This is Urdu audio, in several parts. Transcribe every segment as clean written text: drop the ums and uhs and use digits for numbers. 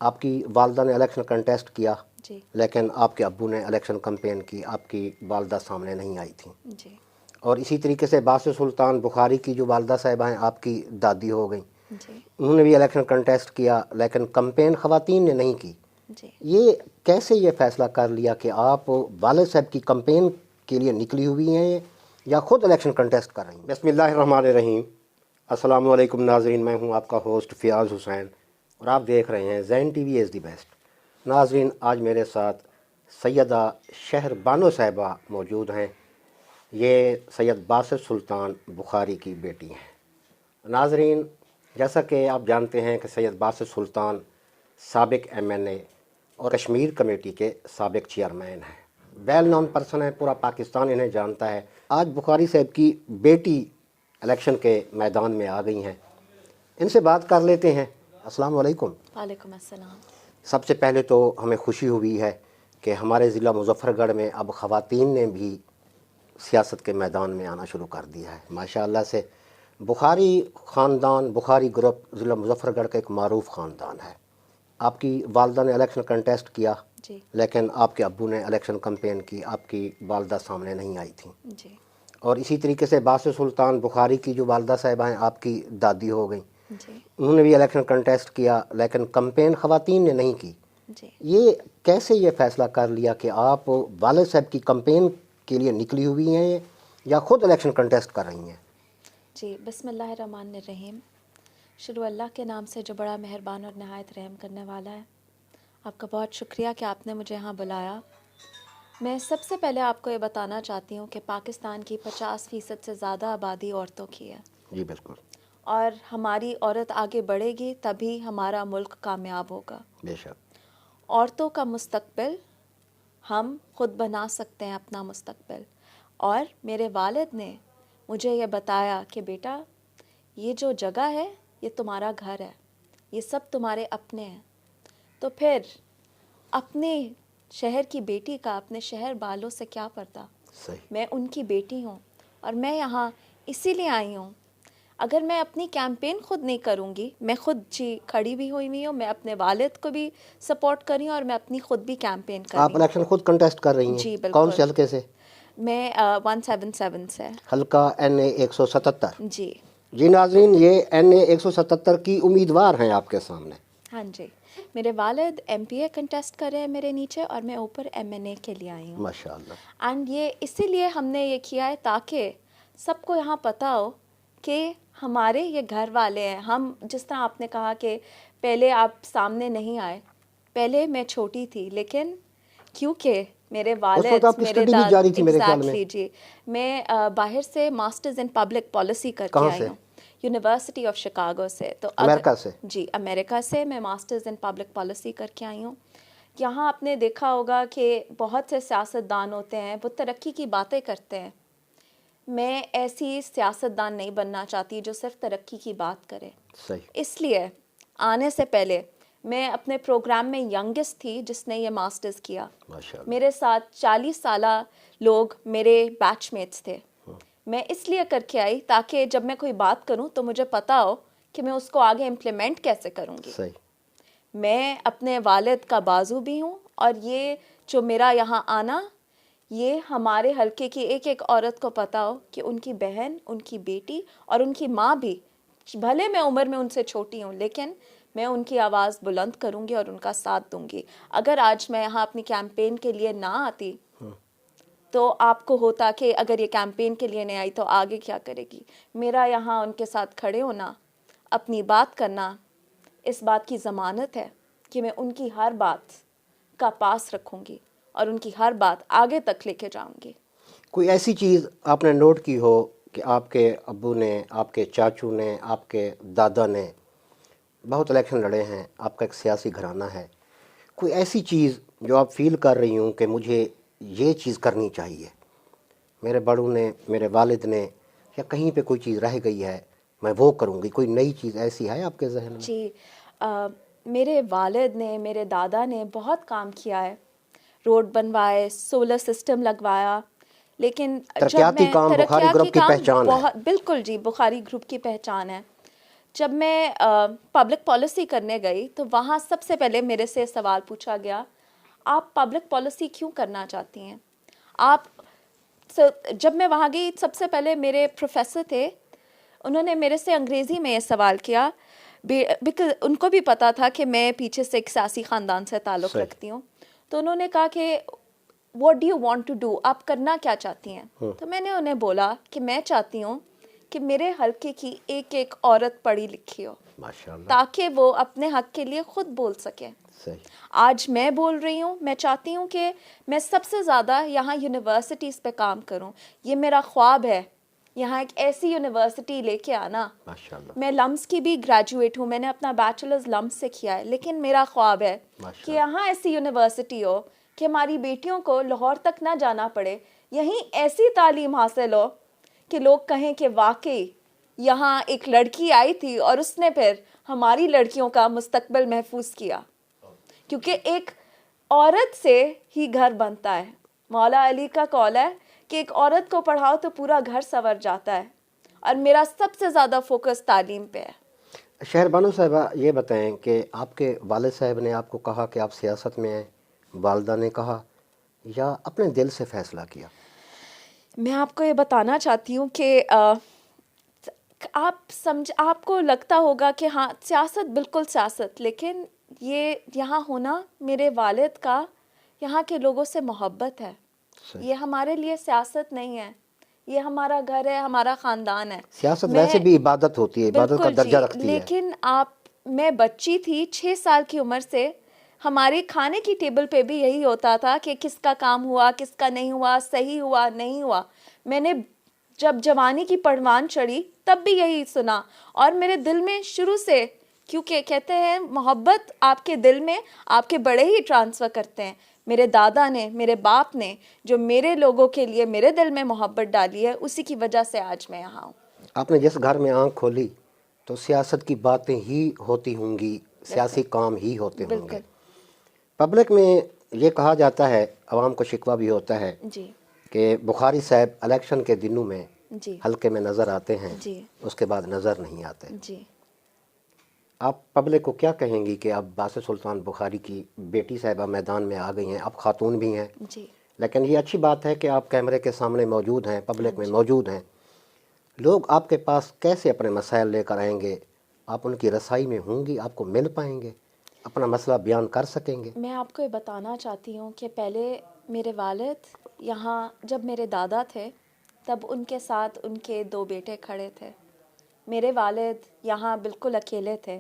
آپ کی والدہ نے الیکشن کنٹیسٹ کیا جی لیکن آپ کے ابو نے الیکشن کمپین کی، آپ کی والدہ سامنے نہیں آئی تھیں. جی اور اسی طریقے سے باسط سلطان بخاری کی جو والدہ صاحبہ ہیں آپ کی دادی ہو گئیں، جی انہوں نے بھی الیکشن کنٹیسٹ کیا لیکن کمپین خواتین نے نہیں کی. جی یہ کیسے یہ فیصلہ کر لیا کہ آپ والد صاحب کی کمپین کے لیے نکلی ہوئی ہیں یا خود الیکشن کنٹیسٹ کر رہی ہیں؟ بسم اللہ الرحمن الرحیم. السلام علیکم ناظرین، میں ہوں آپ کا ہوسٹ فیاض حسین اور آپ دیکھ رہے ہیں زین T V is the best. ناظرین، آج میرے ساتھ سیدہ شہر بانو صاحبہ موجود ہیں. یہ سید باسط سلطان بخاری کی بیٹی ہیں. ناظرین، جیسا کہ آپ جانتے ہیں کہ سید باسط سلطان سابق MNA اور کشمیر کمیٹی کے سابق چیئرمین ہیں، ویل نون پرسن ہیں، پورا پاکستان انہیں جانتا ہے. آج بخاری صاحب کی بیٹی الیکشن کے میدان میں آ گئی ہیں، ان سے بات کر لیتے ہیں. السلام علیکم. وعلیکم السلام. سب سے پہلے تو ہمیں خوشی ہوئی ہے کہ ہمارے ضلع مظفر گڑھ میں اب خواتین نے بھی سیاست کے میدان میں آنا شروع کر دیا ہے. ماشاءاللہ سے بخاری خاندان، بخاری گروپ ضلع مظفر گڑھ کا ایک معروف خاندان ہے. آپ کی والدہ نے الیکشن کنٹیسٹ کیا جی لیکن آپ کے ابو نے الیکشن کمپین کی، آپ کی والدہ سامنے نہیں آئی تھیں. جی اور اسی طریقے سے باسط سلطان بخاری کی جو والدہ صاحبہ ہیں آپ کی دادی ہو گئیں، جی انہوں نے بھی الیکشن کنٹیسٹ کیا لیکن کمپین خواتین نے نہیں کی. جی یہ کیسے یہ فیصلہ کر لیا کہ آپ والد صاحب کی کمپین کے لیے نکلی ہوئی ہیں یا خود الیکشن کنٹیسٹ کر رہی ہیں؟ جی بسم اللہ الرحمن الرحیم. شروع اللہ کے نام سے جو بڑا مہربان اور نہایت رحم کرنے والا ہے. آپ کا بہت شکریہ کہ آپ نے مجھے یہاں بلایا. میں سب سے پہلے آپ کو یہ بتانا چاہتی ہوں کہ پاکستان کی 50% سے زیادہ آبادی عورتوں کی ہے. جی بالکل. اور ہماری عورت آگے بڑھے گی تبھی ہمارا ملک کامیاب ہوگا. بے شک. عورتوں کا مستقبل ہم خود بنا سکتے ہیں، اپنا مستقبل. اور میرے والد نے مجھے یہ بتایا کہ بیٹا، یہ جو جگہ ہے یہ تمہارا گھر ہے، یہ سب تمہارے اپنے ہیں. تو پھر اپنے شہر کی بیٹی کا اپنے شہر والوں سے کیا پڑتا؟ صحیح. میں ان کی بیٹی ہوں اور میں یہاں اسی لیے آئی ہوں. اگر میں اپنی کیمپین خود نہیں کروں گی، میں خود کھڑی بھی ہوئی ہوں، میں اپنے والد کو بھی سپورٹ کر رہی ہوں اور میں اپنی خود بھی کیمپین کر رہی آپ ہوں. الیکشن خود کنٹیسٹ کر رہی ہیں؟ جی بالکل. کون سے حلقے سے؟ میں 177 سے. حلقہ NA 177. جی جی ناظرین، یہ NA 177 کی امیدوار ہیں آپ کے سامنے. ہاں جی. میرے والد MPA کنٹیسٹ کر رہے ہیں میرے نیچے اور میں اوپر MNA کے لیے آئی ہوں. ماشاءاللہ. اینڈ یہ اسی لیے ہم نے یہ کیا ہے تاکہ سب کو یہاں پتہ ہو کہ ہمارے یہ گھر والے ہیں. ہم جس طرح آپ نے کہا کہ پہلے آپ سامنے نہیں آئے، پہلے میں چھوٹی تھی لیکن کیونکہ میرے اس وقت والد آپ کی میرے اسٹڈی بھی جاری تھی میرے خیال میں. ایگزیکٹلی. جی میں باہر سے ماسٹرز ان پبلک پالیسی کر کے کہاں آئی سے؟ ہوں، یونیورسٹی آف شکاگو سے. تو امریکہ سے؟ جی امریکہ سے میں ماسٹرز ان پبلک پالیسی کر کے آئی ہوں. یہاں آپ نے دیکھا ہوگا کہ بہت سے سیاستدان ہوتے ہیں، وہ ترقی کی باتیں کرتے ہیں. میں ایسی سیاستدان نہیں بننا چاہتی جو صرف ترقی کی بات کرے. صحیح. اس لیے آنے سے پہلے میں اپنے پروگرام میں ینگسٹ تھی جس نے یہ ماسٹرز کیا. ماشاءاللہ. میرے ساتھ 40 سالہ لوگ میرے بیچ میٹس تھے. میں اس لیے کر کے آئی تاکہ جب میں کوئی بات کروں تو مجھے پتہ ہو کہ میں اس کو آگے امپلیمنٹ کیسے کروں گی. صحیح. میں اپنے والد کا بازو بھی ہوں اور یہ جو میرا یہاں آنا، یہ ہمارے حلقے کی ایک ایک عورت کو پتہ ہو کہ ان کی بہن، ان کی بیٹی اور ان کی ماں بھی، بھلے میں عمر میں ان سے چھوٹی ہوں لیکن میں ان کی آواز بلند کروں گی اور ان کا ساتھ دوں گی. اگر آج میں یہاں اپنی کیمپین کے لیے نہ آتی تو آپ کو ہوتا کہ اگر یہ کیمپین کے لیے نہیں آئی تو آگے کیا کرے گی. میرا یہاں ان کے ساتھ کھڑے ہونا، اپنی بات کرنا، اس بات کی ضمانت ہے کہ میں ان کی ہر بات کا پاس رکھوں گی اور ان کی ہر بات آگے تک لے کے جاؤں گی. کوئی ایسی چیز آپ نے نوٹ کی ہو کہ آپ کے ابو نے، آپ کے چاچو نے، آپ کے دادا نے بہت الیکشن لڑے ہیں، آپ کا ایک سیاسی گھرانہ ہے، کوئی ایسی چیز جو آپ فیل کر رہی ہوں کہ مجھے یہ چیز کرنی چاہیے، میرے بڑوں نے، میرے والد نے، یا کہیں پہ کوئی چیز رہ گئی ہے میں وہ کروں گی، کوئی نئی چیز ایسی ہے آپ کے ذہن میں؟ جی میرے والد نے، میرے دادا نے بہت کام کیا ہے، روڈ بنوائے، سولر سسٹم لگوایا. لیکن جب ترقیاتی میں کام بخاری گروپ کی پہچان ہے. بالکل جی، بخاری گروپ کی پہچان ہے. جب میں پبلک پالیسی کرنے گئی تو وہاں سب سے پہلے میرے سے سوال پوچھا گیا, آپ پبلک پالیسی کیوں کرنا چاہتی ہیں؟ جب میں وہاں گئی سب سے پہلے میرے پروفیسر تھے, انہوں نے میرے سے انگریزی میں یہ سوال کیا, بیکاز ان کو بھی پتا تھا کہ میں پیچھے سے ایک سیاسی خاندان سے تعلق رکھتی ہوں. تو انہوں نے کہا کہ what do you want to do, آپ کرنا کیا چاہتی ہیں؟ تو میں نے انہیں بولا کہ میں چاہتی ہوں کہ میرے حلقے کی ایک ایک عورت پڑھی لکھی ہو, تاکہ وہ اپنے حق کے لیے خود بول سکے. آج میں بول رہی ہوں, میں چاہتی ہوں کہ میں سب سے زیادہ یہاں یونیورسٹیز پہ کام کروں. یہ میرا خواب ہے, یہاں ایک ایسی یونیورسٹی لے کے آنا. میں لمس کی بھی گریجویٹ ہوں, میں نے اپنا بیچلرز لمس سے کیا ہے, لیکن میرا خواب ہے کہ یہاں ایسی یونیورسٹی ہو کہ ہماری بیٹیوں کو لاہور تک نہ جانا پڑے, یہیں ایسی تعلیم حاصل ہو کہ لوگ کہیں کہ واقعی یہاں ایک لڑکی آئی تھی اور اس نے پھر ہماری لڑکیوں کا مستقبل محفوظ کیا. کیونکہ ایک عورت سے ہی گھر بنتا ہے. مولا علی کا قول ہے کہ ایک عورت کو پڑھاؤ تو پورا گھر سنور جاتا ہے, اور میرا سب سے زیادہ فوکس تعلیم پہ ہے. شہر بانو صاحبہ, یہ بتائیں کہ آپ کے والد صاحب نے آپ کو کہا کہ آپ سیاست میں ہیں, والدہ نے کہا, یا اپنے دل سے فیصلہ کیا؟ میں آپ کو یہ بتانا چاہتی ہوں کہ آپ کو لگتا ہوگا کہ ہاں سیاست بالکل سیاست, لیکن یہ یہاں ہونا میرے والد کا یہاں کے لوگوں سے محبت ہے. یہ ہمارے لیے سیاست نہیں ہے, یہ ہمارا گھر ہے, ہمارا خاندان ہے. سیاست ویسے بھی عبادت ہوتی ہے, عبادت کا درجہ رکھتی ہے. لیکن میں بچی تھی 6 سال کی عمر سے, ہمارے کھانے کی ٹیبل پہ بھی یہی ہوتا تھا کہ کس کا کام ہوا, کس کا نہیں ہوا, صحیح ہوا نہیں ہوا. میں نے جب جوانی کی پروان چڑھی تب بھی یہی سنا, اور میرے دل میں شروع سے, کیونکہ کہتے ہیں محبت آپ کے دل میں آپ کے بڑے ہی ٹرانسفر کرتے ہیں. میرے دادا نے, میرے باپ نے جو میرے لوگوں کے لیے میرے دل میں محبت ڈالی ہے, اسی کی وجہ سے آج میں یہاں ہوں. آپ نے جس گھر میں آنکھ کھولی تو سیاست کی باتیں ہی ہوتی ہوں گی, سیاسی کام ہی ہوتے ہوں گے. پبلک میں یہ کہا جاتا ہے, عوام کو شکوہ بھی ہوتا ہے کہ بخاری صاحب الیکشن کے دنوں میں حلقے میں نظر آتے ہیں, اس کے بعد نظر نہیں آتے. آپ پبلک کو کیا کہیں گی کہ اب باسط سلطان بخاری کی بیٹی صاحبہ میدان میں آ گئی ہیں, اب خاتون بھی ہیں, لیکن یہ اچھی بات ہے کہ آپ کیمرے کے سامنے موجود ہیں, پبلک میں موجود ہیں. لوگ آپ کے پاس کیسے اپنے مسائل لے کر آئیں گے؟ آپ ان کی رسائی میں ہوں گی, آپ کو مل پائیں گے, اپنا مسئلہ بیان کر سکیں گے؟ میں آپ کو یہ بتانا چاہتی ہوں کہ پہلے میرے والد یہاں جب میرے دادا تھے تب ان کے ساتھ ان کے 2 بیٹے کھڑے تھے. میرے والد یہاں بالکل اکیلے تھے,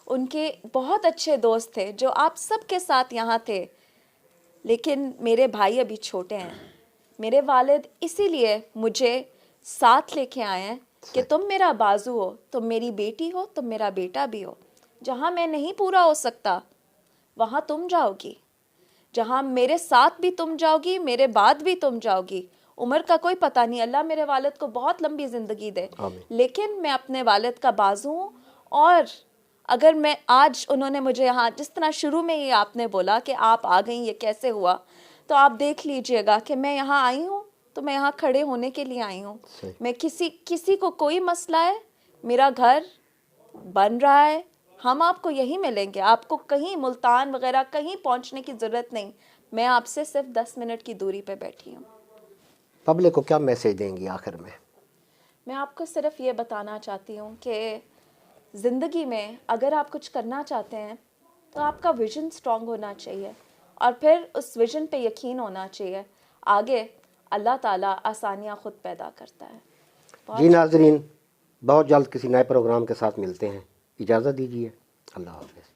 ان کے بہت اچھے دوست تھے جو آپ سب کے ساتھ یہاں تھے, لیکن میرے بھائی ابھی چھوٹے ہیں. میرے والد اسی لیے مجھے ساتھ لے کے آئے ہیں کہ تم میرا بازو ہو, تم میری بیٹی ہو, تم میرا بیٹا بھی ہو. جہاں میں نہیں پورا ہو سکتا وہاں تم جاؤ گی, جہاں میرے ساتھ بھی تم جاؤ گی, میرے بعد بھی تم جاؤ گی. عمر کا کوئی پتہ نہیں, اللہ میرے والد کو بہت لمبی زندگی دے, لیکن میں اپنے والد کا بازو ہوں. اور اگر میں آج انہوں نے مجھے یہاں, جس طرح شروع میں ہی آپ نے بولا کہ آپ آ گئیں, یہ کیسے ہوا, تو آپ دیکھ لیجئے گا کہ میں یہاں آئی ہوں تو میں یہاں کھڑے ہونے کے لیے آئی ہوں. میں کسی کو کوئی مسئلہ ہے, میرا گھر بن رہا ہے, ہم آپ کو یہی ملیں گے, آپ کو کہیں ملتان وغیرہ کہیں پہنچنے کی ضرورت نہیں. میں آپ سے صرف 10 منٹ کی دوری پہ بیٹھی ہوں. پبلک کو کیا میسیج دیں گی آخر میں؟ میں آپ کو صرف یہ بتانا چاہتی ہوں کہ زندگی میں اگر آپ کچھ کرنا چاہتے ہیں تو آپ کا ویژن سٹرونگ ہونا چاہیے, اور پھر اس ویژن پہ یقین ہونا چاہیے. آگے اللہ تعالیٰ آسانیاں خود پیدا کرتا ہے. جی ناظرین, بہت جلد کسی نئے پروگرام کے ساتھ ملتے ہیں. اجازت دیجیے, اللہ حافظ.